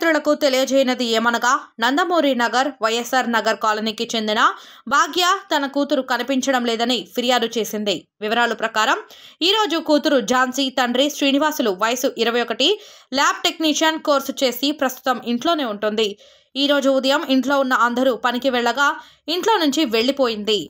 మిత్రులకు తెలియజేయనది ఏమనగా నందమూరి నగర్ వైఎస్ఆర్ నగర్ కాలనీకి చెందిన భాగ్య తన కూతురు కనిపించడం లేదని ఫిర్యాదు చేసింది. వివరాల ప్రకారం ఈరోజు కూతురు ఝాన్సీ తండ్రి శ్రీనివాసులు వయసు 21 ల్యాబ్ టెక్నీషియన్ కోర్సు చేసి ప్రస్తుతం ఇంట్లోనే ఉంటుంది. ఈరోజు ఉదయం ఇంట్లో ఉన్న అందరూ పనికి వెళ్ళగా ఇంట్లో నుంచి వెళ్లిపోయింది.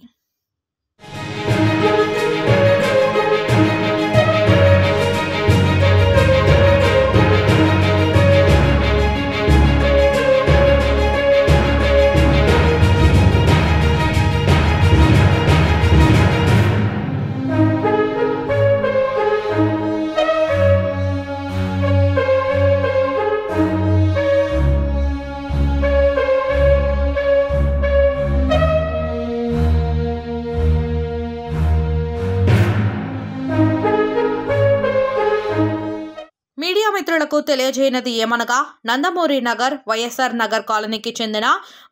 మీడియా మిత్రులకు తెలియజేయనది ఏమనగా నందమూరి నగర్ వైఎస్ఆర్ నగర్ కాలనీకి చెందిన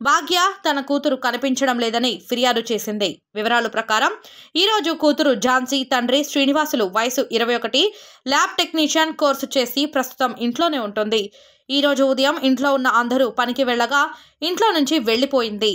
భాగ్య తన కూతురు కనిపించడం లేదని ఫిర్యాదు చేసింది. వివరాల ప్రకారం ఈరోజు కూతురు ఝాన్సీ తండ్రి శ్రీనివాసులు వయసు 21 ల్యాబ్ టెక్నీషియన్ కోర్సు చేసి ప్రస్తుతం ఇంట్లోనే ఉంటుంది. ఈరోజు ఉదయం ఇంట్లో ఉన్న అందరూ పనికి వెళ్ళగా ఇంట్లో నుంచి వెళ్లిపోయింది.